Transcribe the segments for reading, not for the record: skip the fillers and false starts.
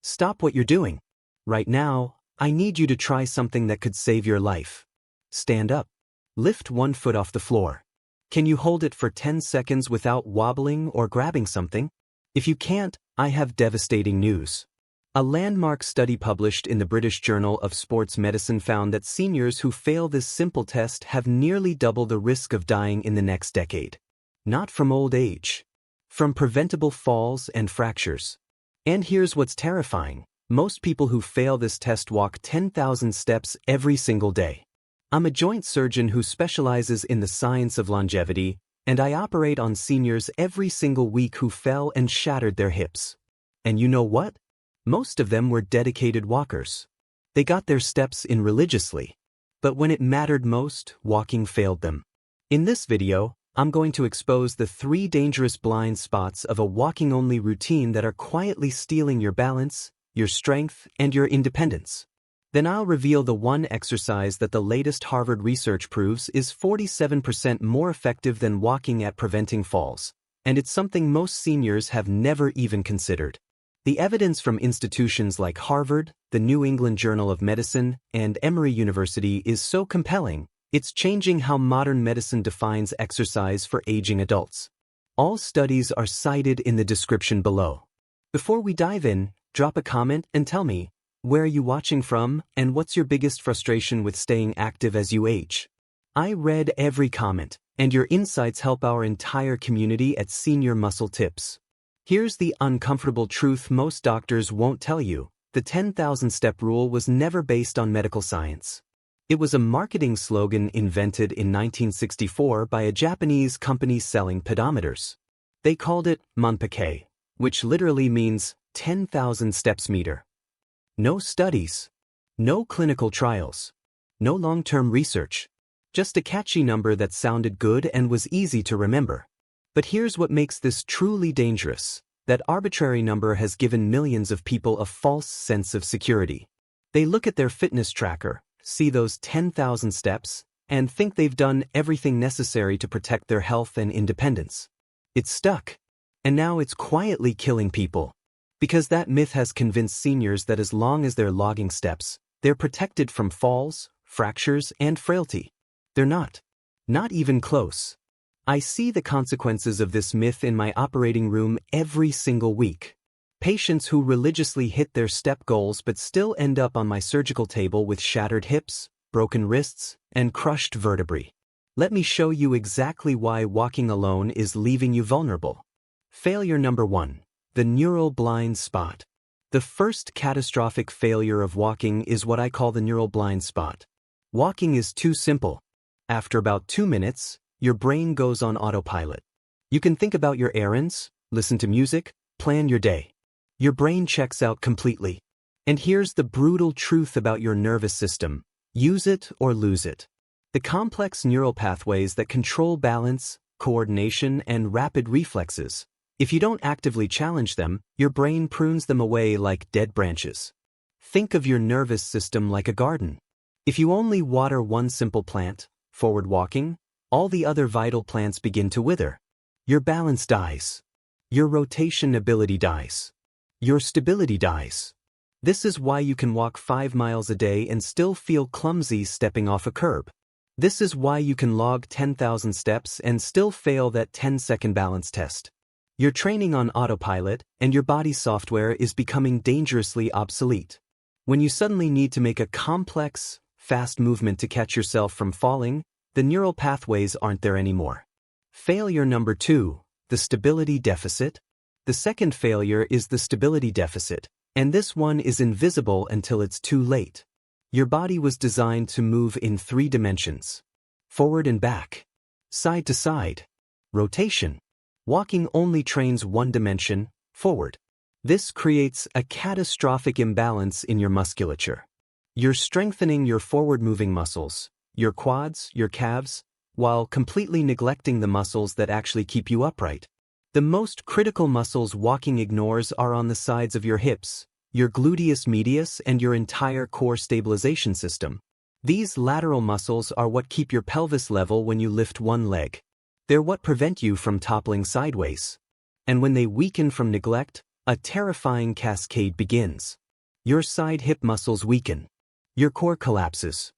Stop what you're doing. Right now, I need you to try something that could save your life. Stand up. Lift one foot off the floor. Can you hold it for 10 seconds without wobbling or grabbing something? If you can't, I have devastating news. A landmark study published in the British Journal of Sports Medicine found that seniors who fail this simple test have nearly double the risk of dying in the next decade. Not from old age. From preventable falls and fractures. And here's what's terrifying. Most people who fail this test walk 10,000 steps every single day. I'm a joint surgeon who specializes in the science of longevity, and I operate on seniors every single week who fell and shattered their hips. And you know what? Most of them were dedicated walkers. They got their steps in religiously. But when it mattered most, walking failed them. In this video, I'm going to expose the 3 dangerous blind spots of a walking-only routine that are quietly stealing your balance, your strength, and your independence. Then I'll reveal the one exercise that the latest Harvard research proves is 47% more effective than walking at preventing falls, and it's something most seniors have never even considered. The evidence from institutions like Harvard, the New England Journal of Medicine, and Emory University is so compelling, it's changing how modern medicine defines exercise for aging adults. All studies are cited in the description below. Before we dive in, drop a comment and tell me, where are you watching from, and what's your biggest frustration with staying active as you age? I read every comment, and your insights help our entire community at Senior Muscle Tips. Here's the uncomfortable truth most doctors won't tell you. The 10,000-step rule was never based on medical science. It was a marketing slogan invented in 1964 by a Japanese company selling pedometers. They called it manpaké, which literally means 10,000 steps meter. No studies, no clinical trials, no long-term research, just a catchy number that sounded good and was easy to remember. But here's what makes this truly dangerous. That arbitrary number has given millions of people a false sense of security. They look at their fitness tracker, see those 10,000 steps, and think they've done everything necessary to protect their health and independence. It's stuck. And now it's quietly killing people. Because that myth has convinced seniors that as long as they're logging steps, they're protected from falls, fractures, and frailty. They're not. Not even close. I see the consequences of this myth in my operating room every single week. Patients who religiously hit their step goals but still end up on my surgical table with shattered hips, broken wrists, and crushed vertebrae. Let me show you exactly why walking alone is leaving you vulnerable. Failure number 1. The neural blind spot. The first catastrophic failure of walking is what I call the neural blind spot. Walking is too simple. After about 2 minutes, your brain goes on autopilot. You can think about your errands, listen to music, plan your day. Your brain checks out completely. And here's the brutal truth about your nervous system. Use it or lose it. The complex neural pathways that control balance, coordination, and rapid reflexes. If you don't actively challenge them, your brain prunes them away like dead branches. Think of your nervous system like a garden. If you only water one simple plant, forward walking, all the other vital plants begin to wither. Your balance dies. Your rotation ability dies. Your stability dies. This is why you can walk 5 miles a day and still feel clumsy stepping off a curb. This is why you can log 10,000 steps and still fail that 10-second balance test. You're training on autopilot, and your body's software is becoming dangerously obsolete. When you suddenly need to make a complex, fast movement to catch yourself from falling, the neural pathways aren't there anymore. Failure number 2, the stability deficit. The second failure is the stability deficit, and this one is invisible until it's too late. Your body was designed to move in 3 dimensions. Forward and back. Side to side. Rotation. Walking only trains one dimension, forward. This creates a catastrophic imbalance in your musculature. You're strengthening your forward-moving muscles, your quads, your calves, while completely neglecting the muscles that actually keep you upright. The most critical muscles walking ignores are on the sides of your hips, your gluteus medius, and your entire core stabilization system. These lateral muscles are what keep your pelvis level when you lift one leg. They're what prevent you from toppling sideways. And when they weaken from neglect, a terrifying cascade begins. Your side hip muscles weaken. Your core collapses.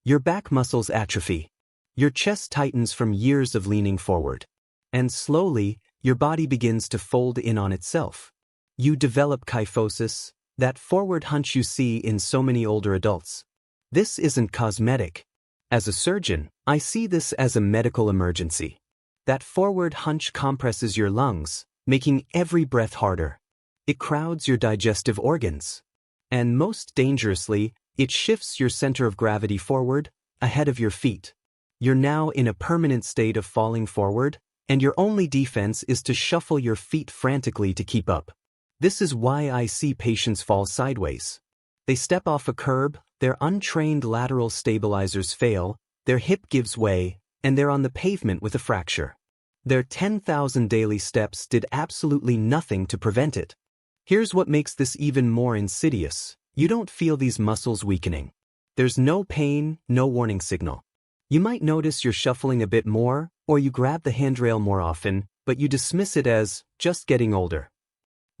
Your back muscles atrophy. Your chest tightens from years of leaning forward. And slowly, your body begins to fold in on itself. You develop kyphosis, that forward hunch you see in so many older adults. This isn't cosmetic. As a surgeon, I see this as a medical emergency. That forward hunch compresses your lungs, making every breath harder. It crowds your digestive organs. And most dangerously, it shifts your center of gravity forward, ahead of your feet. You're now in a permanent state of falling forward, and your only defense is to shuffle your feet frantically to keep up. This is why I see patients fall sideways. They step off a curb, their untrained lateral stabilizers fail, their hip gives way, and they're on the pavement with a fracture. Their 10,000 daily steps did absolutely nothing to prevent it. Here's what makes this even more insidious. You don't feel these muscles weakening. There's no pain, no warning signal. You might notice you're shuffling a bit more, or you grab the handrail more often, but you dismiss it as just getting older.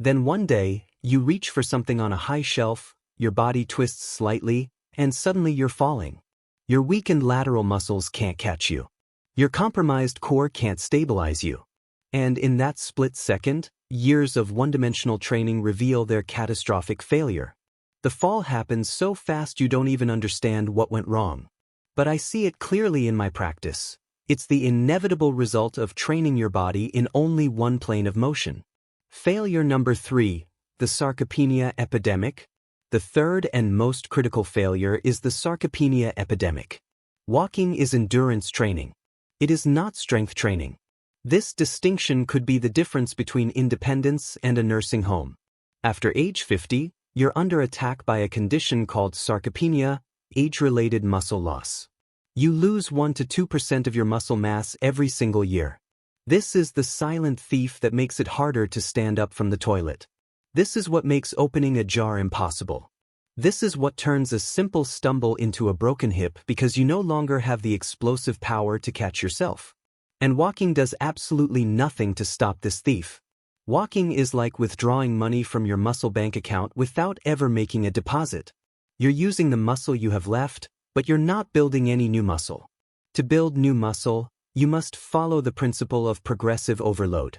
Then one day, you reach for something on a high shelf, your body twists slightly, and suddenly you're falling. Your weakened lateral muscles can't catch you. Your compromised core can't stabilize you. And in that split second, years of one-dimensional training reveal their catastrophic failure. The fall happens so fast you don't even understand what went wrong. But I see it clearly in my practice. It's the inevitable result of training your body in only one plane of motion. Failure number 3, the sarcopenia epidemic. The third and most critical failure is the sarcopenia epidemic. Walking is endurance training. It is not strength training. This distinction could be the difference between independence and a nursing home. After age 50, you're under attack by a condition called sarcopenia, age-related muscle loss. You lose 1 to 2% of your muscle mass every single year. This is the silent thief that makes it harder to stand up from the toilet. This is what makes opening a jar impossible. This is what turns a simple stumble into a broken hip because you no longer have the explosive power to catch yourself. And walking does absolutely nothing to stop this thief. Walking is like withdrawing money from your muscle bank account without ever making a deposit. You're using the muscle you have left, but you're not building any new muscle. To build new muscle, you must follow the principle of progressive overload.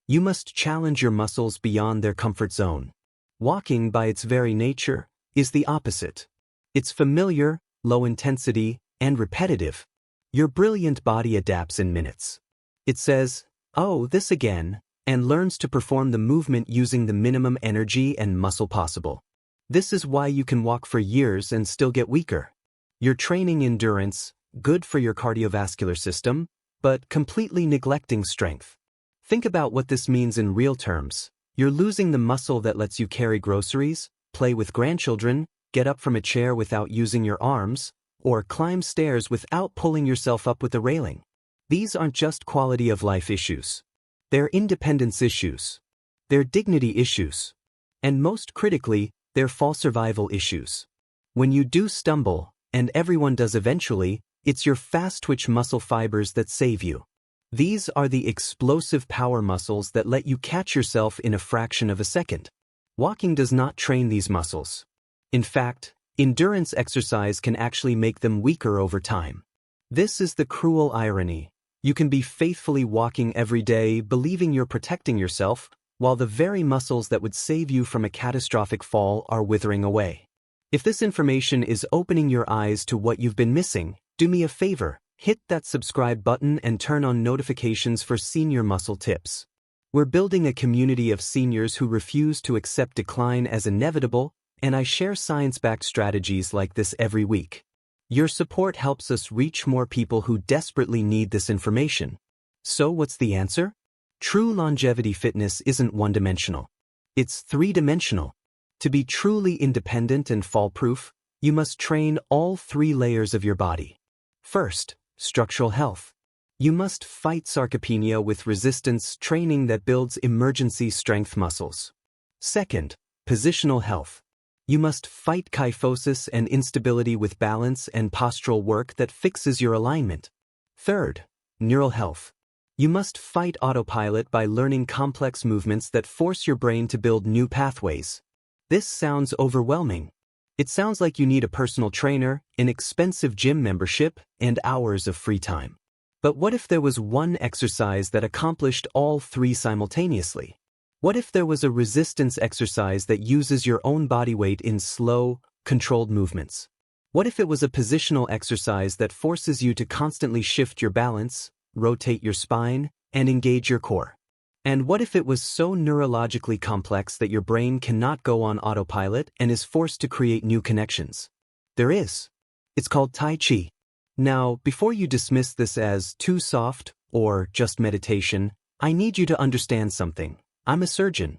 You must challenge your muscles beyond their comfort zone. Walking, by its very nature, is the opposite. It's familiar, low intensity, and repetitive. Your brilliant body adapts in minutes. It says, "Oh, this again," and learns to perform the movement using the minimum energy and muscle possible. This is why you can walk for years and still get weaker. You're training endurance, good for your cardiovascular system, but completely neglecting strength. Think about what this means in real terms. You're losing the muscle that lets you carry groceries, play with grandchildren, get up from a chair without using your arms, or climb stairs without pulling yourself up with a railing. These aren't just quality of life issues. They're independence issues. They're dignity issues. And most critically, they're fall survival issues. When you do stumble, and everyone does eventually, it's your fast-twitch muscle fibers that save you. These are the explosive power muscles that let you catch yourself in a fraction of a second. Walking does not train these muscles. In fact, endurance exercise can actually make them weaker over time. This is the cruel irony. You can be faithfully walking every day, believing you're protecting yourself, while the very muscles that would save you from a catastrophic fall are withering away. If this information is opening your eyes to what you've been missing, do me a favor, hit that subscribe button and turn on notifications for senior muscle tips. We're building a community of seniors who refuse to accept decline as inevitable, and I share science-backed strategies like this every week. Your support helps us reach more people who desperately need this information. So what's the answer? True longevity fitness isn't one-dimensional. It's three-dimensional. To be truly independent and fall-proof, you must train all 3 layers of your body. First, structural health. You must fight sarcopenia with resistance training that builds emergency strength muscles. Second, positional health. You must fight kyphosis and instability with balance and postural work that fixes your alignment. Third, neural health. You must fight autopilot by learning complex movements that force your brain to build new pathways. This sounds overwhelming. It sounds like you need a personal trainer, an expensive gym membership, and hours of free time. But what if there was one exercise that accomplished all three simultaneously? What if there was a resistance exercise that uses your own body weight in slow, controlled movements? What if it was a positional exercise that forces you to constantly shift your balance, rotate your spine, and engage your core? And what if it was so neurologically complex that your brain cannot go on autopilot and is forced to create new connections? There is. It's called Tai Chi. Now, before you dismiss this as too soft or just meditation, I need you to understand something. I'm a surgeon.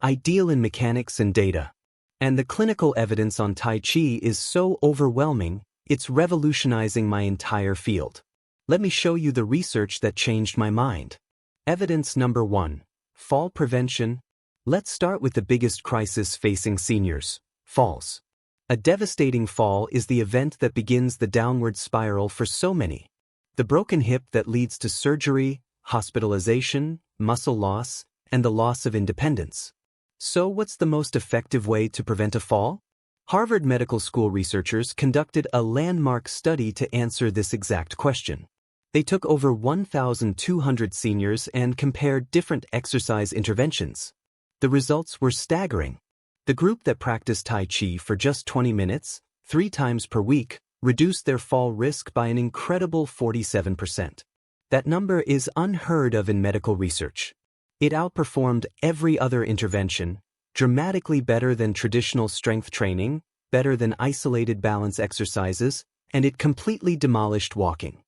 I deal in mechanics and data. And the clinical evidence on Tai Chi is so overwhelming, it's revolutionizing my entire field. Let me show you the research that changed my mind. Evidence number 1. Fall prevention. Let's start with the biggest crisis facing seniors: falls. A devastating fall is the event that begins the downward spiral for so many. The broken hip that leads to surgery, hospitalization, muscle loss, and the loss of independence. So what's the most effective way to prevent a fall? Harvard Medical School researchers conducted a landmark study to answer this exact question. They took over 1,200 seniors and compared different exercise interventions. The results were staggering. The group that practiced Tai Chi for just 20 minutes, 3 times per week, reduced their fall risk by an incredible 47%. That number is unheard of in medical research. It outperformed every other intervention, dramatically better than traditional strength training, better than isolated balance exercises, and it completely demolished walking.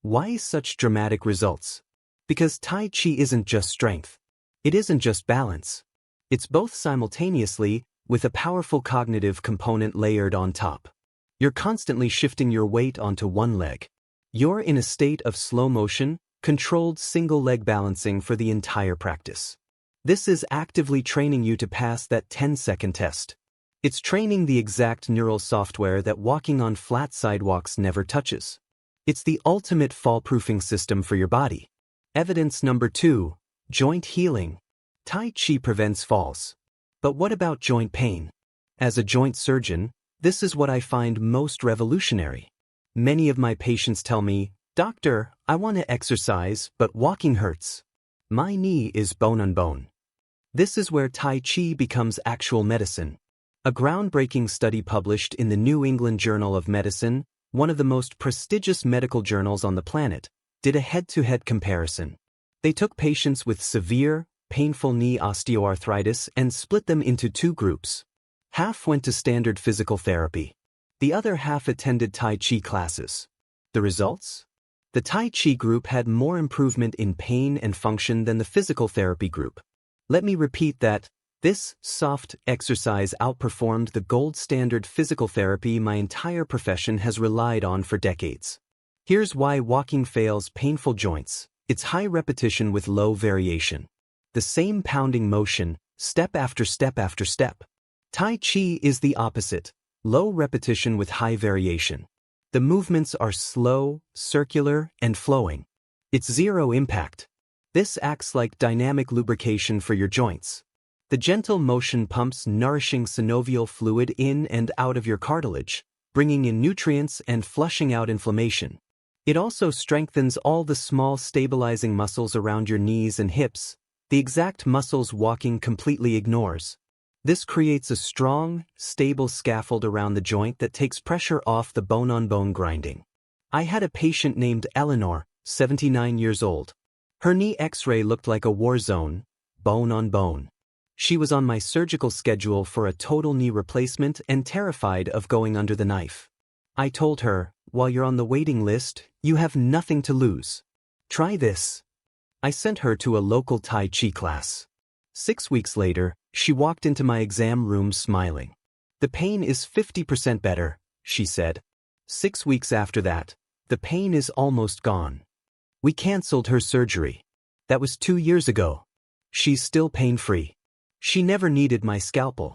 Why such dramatic results? Because Tai Chi isn't just strength. It isn't just balance. It's both simultaneously, with a powerful cognitive component layered on top. You're constantly shifting your weight onto one leg. You're in a state of slow motion, controlled single-leg balancing for the entire practice. This is actively training you to pass that 10-second test. It's training the exact neural software that walking on flat sidewalks never touches. It's the ultimate fall-proofing system for your body. Evidence number 2, joint healing. Tai Chi prevents falls. But what about joint pain? As a joint surgeon, this is what I find most revolutionary. Many of my patients tell me, "Doctor, I want to exercise, but walking hurts. My knee is bone on bone." This is where Tai Chi becomes actual medicine. A groundbreaking study published in the New England Journal of Medicine, one of the most prestigious medical journals on the planet, did a head-to-head comparison. They took patients with severe, painful knee osteoarthritis and split them into 2 groups. Half went to standard physical therapy. The other half attended Tai Chi classes. The results? The Tai Chi group had more improvement in pain and function than the physical therapy group. Let me repeat that. This soft exercise outperformed the gold standard physical therapy my entire profession has relied on for decades. Here's why walking fails painful joints. It's high repetition with low variation. The same pounding motion, step after step after step. Tai Chi is the opposite, low repetition with high variation. The movements are slow, circular, and flowing. It's zero impact. This acts like dynamic lubrication for your joints. The gentle motion pumps nourishing synovial fluid in and out of your cartilage, bringing in nutrients and flushing out inflammation. It also strengthens all the small stabilizing muscles around your knees and hips, the exact muscles walking completely ignores. This creates a strong, stable scaffold around the joint that takes pressure off the bone-on-bone grinding. I had a patient named Eleanor, 79 years old. Her knee X-ray looked like a war zone, bone on bone. She was on my surgical schedule for a total knee replacement and terrified of going under the knife. I told her, "While you're on the waiting list, you have nothing to lose. Try this." I sent her to a local Tai Chi class. 6 weeks later, she walked into my exam room smiling. "The pain is 50% better," she said. 6 weeks after that, the pain is almost gone. We canceled her surgery. That was 2 years ago. She's still pain-free. She never needed my scalpel.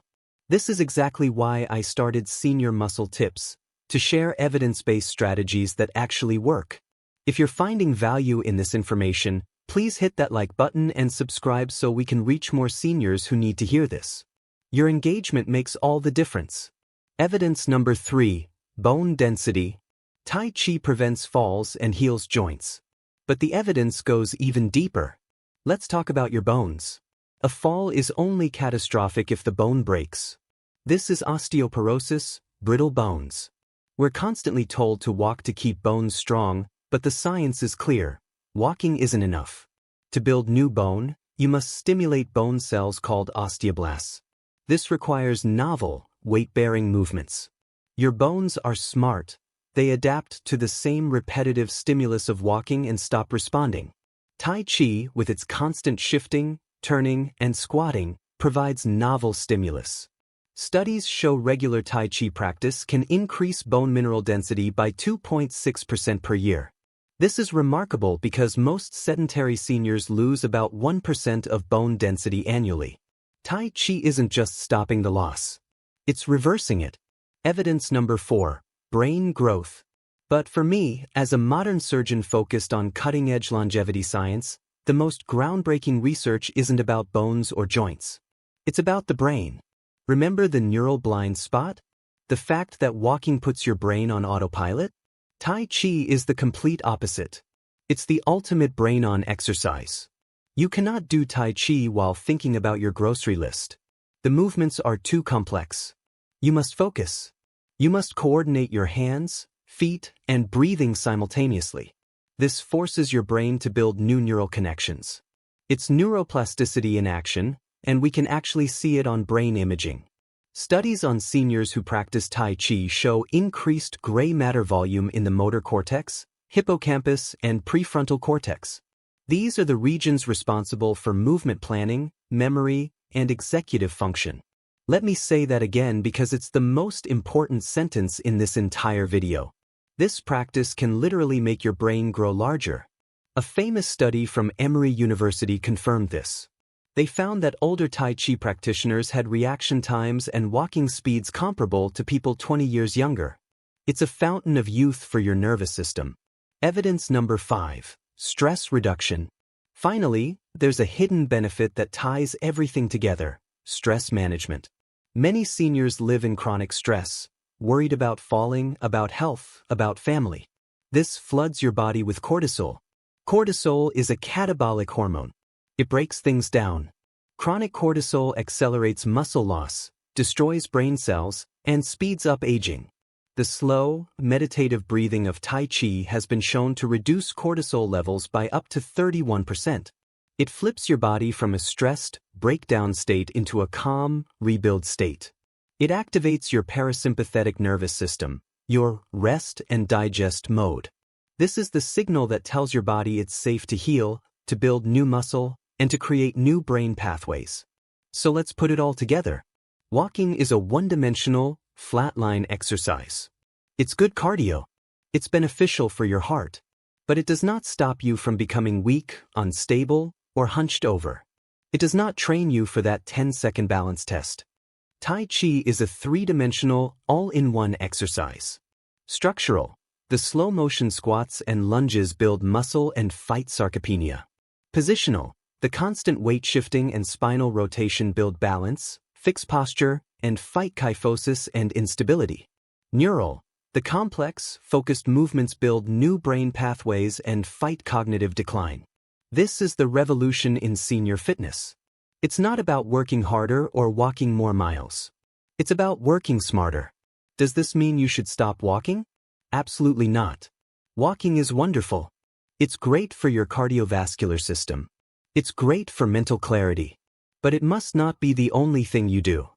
This is exactly why I started Senior Muscle Tips, to share evidence-based strategies that actually work. If you're finding value in this information, please Please hit that like button and subscribe so we can reach more seniors who need to hear this. Your engagement makes all the difference. Evidence number 3, bone density. Tai Chi prevents falls and heals joints. But the evidence goes even deeper. Let's talk about your bones. A fall is only catastrophic if the bone breaks. This is osteoporosis, brittle bones. We're constantly told to walk to keep bones strong, but the science is clear. Walking isn't enough. To build new bone, you must stimulate bone cells called osteoblasts. This requires novel, weight-bearing movements. Your bones are smart. They adapt to the same repetitive stimulus of walking and stop responding. Tai Chi, with its constant shifting, turning, and squatting, provides novel stimulus. Studies show regular Tai Chi practice can increase bone mineral density by 2.6% per year. This is remarkable because most sedentary seniors lose about 1% of bone density annually. Tai Chi isn't just stopping the loss. It's reversing it. Evidence number 4, brain growth. But for me, as a modern surgeon focused on cutting-edge longevity science, the most groundbreaking research isn't about bones or joints. It's about the brain. Remember the neural blind spot? The fact that walking puts your brain on autopilot? Tai Chi is the complete opposite. It's the ultimate brain-on exercise. You cannot do Tai Chi while thinking about your grocery list. The movements are too complex. You must focus. You must coordinate your hands, feet, and breathing simultaneously. This forces your brain to build new neural connections. It's neuroplasticity in action, and we can actually see it on brain imaging. Studies on seniors who practice Tai Chi show increased gray matter volume in the motor cortex, hippocampus, and prefrontal cortex. These are the regions responsible for movement planning, memory, and executive function. Let me say that again because it's the most important sentence in this entire video. This practice can literally make your brain grow larger. A famous study from Emory University confirmed this. They found that older Tai Chi practitioners had reaction times and walking speeds comparable to people 20 years younger. It's a fountain of youth for your nervous system. Evidence number 5, stress reduction. Finally, there's a hidden benefit that ties everything together, stress management. Many seniors live in chronic stress, worried about falling, about health, about family. This floods your body with cortisol. Cortisol is a catabolic hormone. It breaks things down. Chronic cortisol accelerates muscle loss, destroys brain cells, and speeds up aging. The slow, meditative breathing of Tai Chi has been shown to reduce cortisol levels by up to 31%. It flips your body from a stressed, breakdown state into a calm, rebuild state. It activates your parasympathetic nervous system, your rest and digest mode. This is the signal that tells your body it's safe to heal, to build new muscle, and to create new brain pathways. So let's put it all together. Walking is a one-dimensional, flatline exercise. It's good cardio. It's beneficial for your heart. But it does not stop you from becoming weak, unstable, or hunched over. It does not train you for that 10-second balance test. Tai Chi is a three-dimensional, all-in-one exercise. Structural. The slow-motion squats and lunges build muscle and fight sarcopenia. Positional. The constant weight shifting and spinal rotation build balance, fix posture, and fight kyphosis and instability. Neural. The complex, focused movements build new brain pathways and fight cognitive decline. This is the revolution in senior fitness. It's not about working harder or walking more miles. It's about working smarter. Does this mean you should stop walking? Absolutely not. Walking is wonderful. It's great for your cardiovascular system. It's great for mental clarity. But it must not be the only thing you do.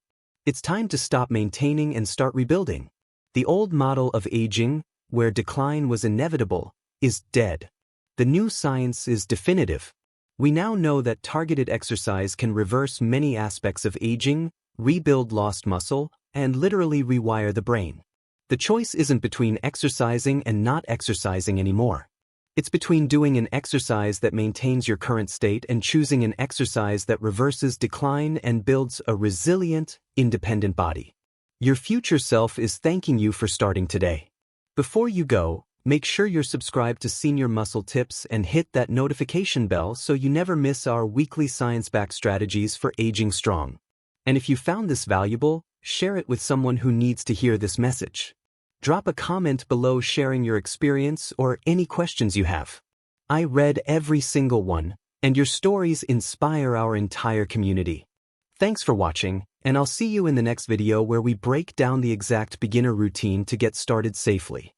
It's time to stop maintaining and start rebuilding. The old model of aging, where decline was inevitable, is dead. The new science is definitive. We now know that targeted exercise can reverse many aspects of aging, rebuild lost muscle, and literally rewire the brain. The choice isn't between exercising and not exercising anymore. It's between doing an exercise that maintains your current state and choosing an exercise that reverses decline and builds a resilient, independent body. Your future self is thanking you for starting today. Before you go, Make sure you're subscribed to Senior Muscle Tips and hit that notification bell so you never miss our weekly science-backed strategies for aging strong. And if you found this valuable, share it with someone who needs to hear this message. Drop a comment below sharing your experience or any questions you have. I read every single one, and your stories inspire our entire community. Thanks for watching, and I'll see you in the next video where we break down the exact beginner routine to get started safely.